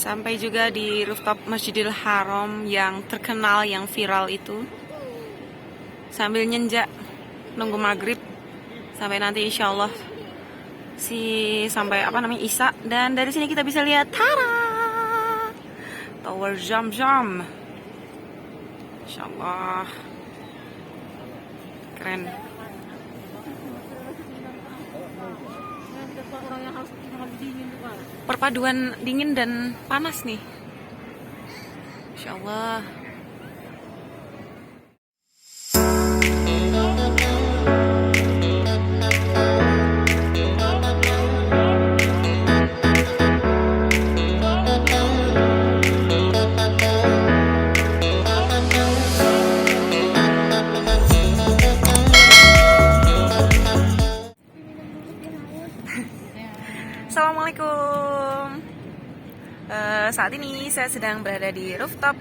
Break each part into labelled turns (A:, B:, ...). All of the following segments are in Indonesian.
A: Sampai juga di rooftop Masjidil Haram yang terkenal, yang viral itu. Sambil nyenja, nunggu maghrib. Sampai nanti insya Allah sampai Isya. Dan dari sini kita bisa lihat Tower Zam-Zam. Insya Allah keren. Perpaduan dingin dan panas nih. Insya Allah. Assalamualaikum. Saat ini saya sedang berada di rooftop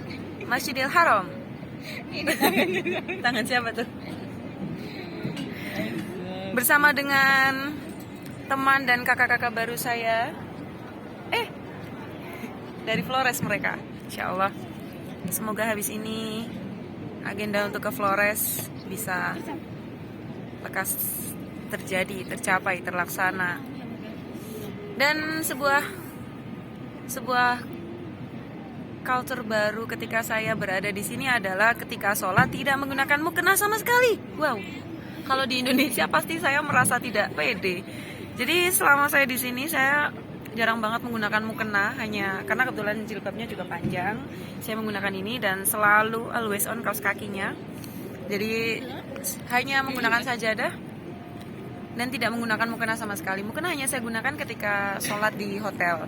A: Masjidil Haram. Tangan siapa tuh? Bersama dengan teman dan kakak-kakak baru saya. Dari Flores mereka. Insya Allah. Semoga habis ini agenda untuk ke Flores bisa lekas tercapai, terlaksana. Dan sebuah culture baru ketika saya berada di sini adalah ketika sholat tidak menggunakan mukena sama sekali. Wow, kalau di Indonesia pasti saya merasa tidak pede. Jadi selama saya di sini saya jarang banget menggunakan mukena, hanya karena kebetulan jilbabnya juga panjang. Saya menggunakan ini dan selalu always on kaos kakinya. Jadi hanya menggunakan sajadah dan tidak menggunakan mukena sama sekali. Mukena hanya saya gunakan ketika sholat di hotel.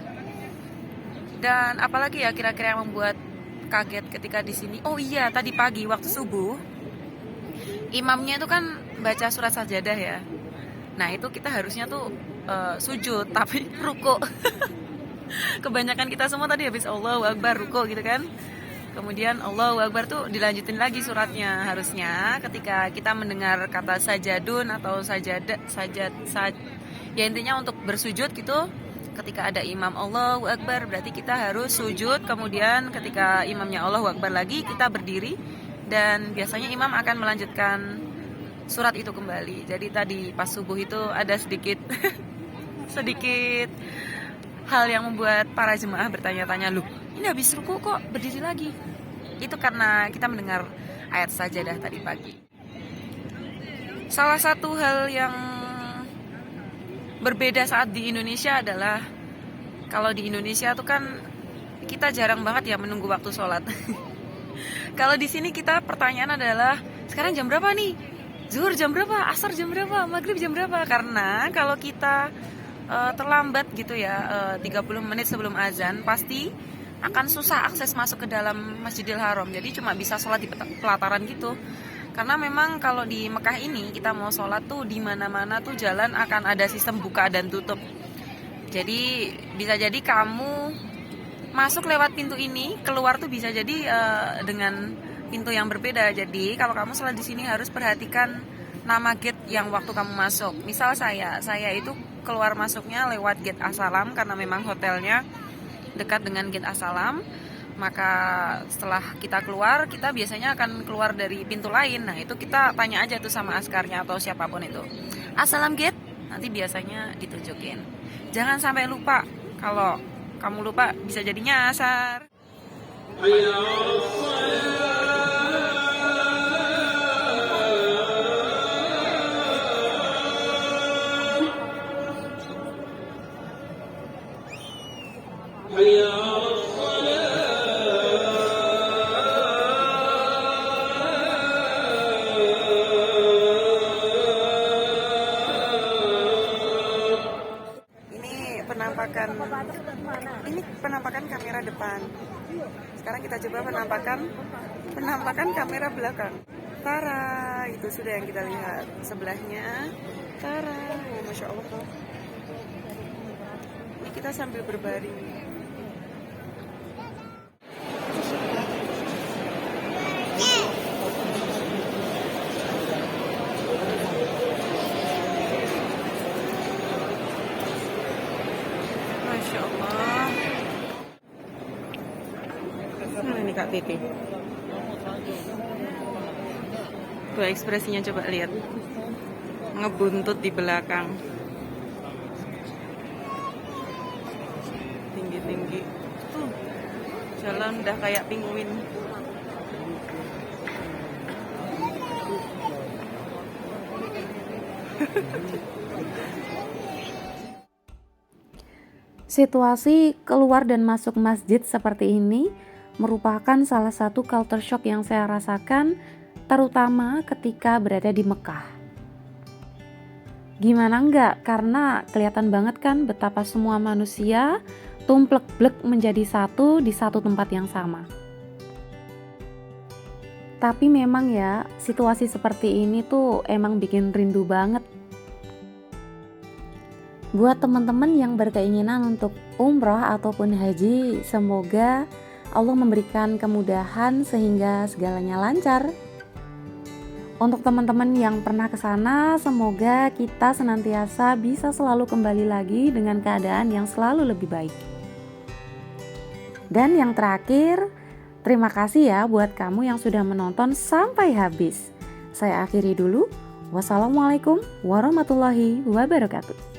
A: Dan apalagi ya kira-kira yang membuat kaget ketika di sini? Oh iya, tadi pagi waktu subuh, imamnya itu kan baca surat sajadah ya. Nah itu kita harusnya tuh sujud, tapi ruko. Kebanyakan kita semua tadi habis Allahu Akbar ruko gitu kan. Kemudian Allahu Akbar tuh dilanjutin lagi suratnya. Harusnya ketika kita mendengar kata sajadun atau ya intinya untuk bersujud gitu, ketika ada imam Allahu Akbar berarti kita harus sujud. Kemudian ketika imamnya Allahu Akbar lagi kita berdiri. Dan biasanya imam akan melanjutkan surat itu kembali. Jadi tadi pas subuh itu ada sedikit hal yang membuat para jemaah bertanya-tanya, loh ini habis ruku kok berdiri lagi? Itu karena kita mendengar ayat sajadah tadi pagi. Salah satu hal yang berbeda saat di Indonesia adalah kalau di Indonesia tuh kan kita jarang banget ya menunggu waktu sholat. Kalau di sini kita pertanyaan adalah sekarang jam berapa nih? Zuhur jam berapa? Asar jam berapa? Maghrib jam berapa? Karena kalau kita terlambat gitu ya 30 menit sebelum azan pasti akan susah akses masuk ke dalam Masjidil Haram. Jadi cuma bisa sholat di pelataran gitu. Karena memang kalau di Mekah ini kita mau sholat tuh di mana-mana tuh jalan akan ada sistem buka dan tutup. Jadi bisa jadi kamu masuk lewat pintu ini, keluar tuh bisa jadi dengan pintu yang berbeda. Jadi kalau kamu sholat di sini harus perhatikan nama gate yang waktu kamu masuk. Misal saya itu keluar masuknya lewat gate As-Salam karena memang hotelnya dekat dengan gate As-Salam. Maka setelah kita keluar, kita biasanya akan keluar dari pintu lain. Nah itu kita tanya aja tuh sama askarnya atau siapapun itu, As-Salam gate, nanti biasanya ditunjukin. Jangan sampai lupa. Kalau kamu lupa bisa jadinya asar. Ini penampakan kamera depan. Sekarang kita coba penampakan kamera belakang. Tara, itu sudah yang kita lihat. Sebelahnya Tara, oh, Masya Allah. Ini kita sambil berbaring. Masya Allah. Nah, ini Kak Titi. Tuh ekspresinya coba lihat. Ngebuntut di belakang. Tinggi-tinggi. Tuh. Jalan udah kayak penguin.
B: Situasi keluar dan masuk masjid seperti ini merupakan salah satu culture shock yang saya rasakan, terutama ketika berada di Mekah. Gimana enggak? Karena kelihatan banget kan betapa semua manusia tumplek-blek menjadi satu di satu tempat yang sama. Tapi memang ya, situasi seperti ini tuh emang bikin rindu banget. Buat teman-teman yang berkeinginan untuk umroh ataupun haji, semoga Allah memberikan kemudahan sehingga segalanya lancar. Untuk teman-teman yang pernah ke sana, semoga kita senantiasa bisa selalu kembali lagi dengan keadaan yang selalu lebih baik. Dan yang terakhir, terima kasih ya buat kamu yang sudah menonton sampai habis. Saya akhiri dulu. Wassalamualaikum warahmatullahi wabarakatuh.